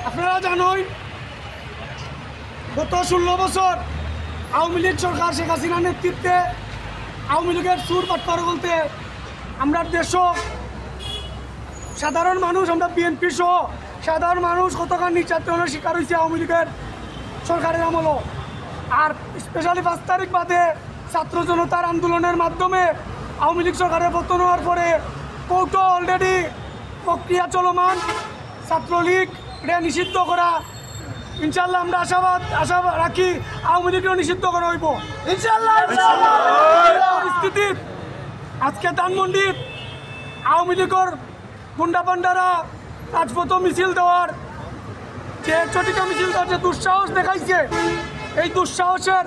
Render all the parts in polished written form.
আপনারা জানেন গত 16 বছর আওয়ামী লীগ সরকার শেখ হাসিনার নেতৃত্বে আওয়ামী লীগের সুর পাট্টার বলতে আমরা দেশ সাধারণ মানুষ, আমরা বিএনপি সহ সাধারণ মানুষ কতখানি নির্যাতনের শিকার হয়েছে আওয়ামী লীগের সরকারের আমল। আর স্পেশালি 5 তারিখ বাদে ছাত্র জনতার আন্দোলনের মাধ্যমে আওয়ামী লীগ সরকারের পতন হওয়ার পরে কোর্টও অলরেডি প্রক্রিয়া চলমান। ছাত্রলীগ এটা নিষিদ্ধ করা, ইনশাল্লাহ আমরা আশা রাখি আওয়ামী লীগও নিষিদ্ধ করা হইব ইনশাল্লাহ। পরিস্থিতি আজকে ধানমন্ডির আওয়ামী লীগের গুন্ডা পান্ডারা রাজপথ মিছিল দেওয়ার যে চটিত মিছিল দেওয়ার যে দুঃসাহস দেখাইছে, এই দুঃসাহসের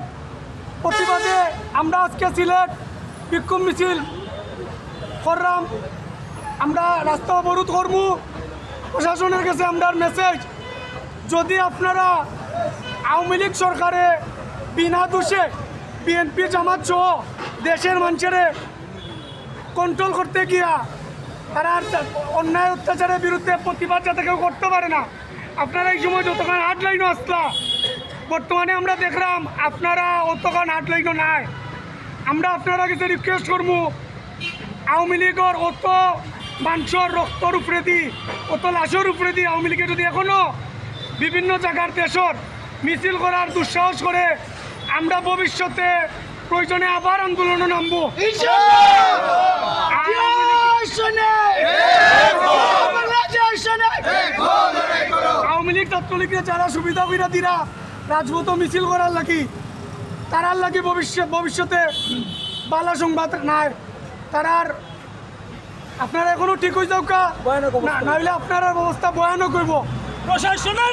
প্রতিবাদে আমরা আজকে সিলেট বিক্ষোভ মিছিল করলাম। আমরা রাস্তা অবরোধ করব। প্রশাসনের কাছে আমরা মেসেজ, যদি আপনারা আওয়ামী লীগ সরকারে বিনা দোষে বিএনপি জামাত সহ দেশের মানুষের কন্ট্রোল করতে গিয়া তারা অন্যায় অত্যাচারের বিরুদ্ধে প্রতিবাদ যাতে কেউ করতে পারে না, আপনারা এই সময় যতক্ষণ হাটলাইনও আসলা, বর্তমানে আমরা দেখলাম আপনারা অতক্ষণ হাটলাইনও নাই। আমরা আপনারা কাছে রিকোয়েস্ট করবো, আওয়ামী লীগের অত মানুষের রক্তর উপরে দি, অত লাশের উপরে দি আওয়ামী লীগের যদি এখনও বিভিন্ন জায়গার দেশের মিছিল করার দুঃসাহস করে, আমরা ভবিষ্যতে প্রয়োজনে আবার আন্দোলনে নামবো। আওয়ামী লীগ ছাত্রলীগকে যারা সুবিধা করে দিরা রাজপথ মিছিল করার লাগি, তারার লাগি ভবিষ্যতে বালা সংবাদ নাই, তারার আপনারা এখনো ঠিক হয়ে যাও কা, নাহলে আপনার ব্যবস্থা ভয়ানক হইব। প্রশাসনের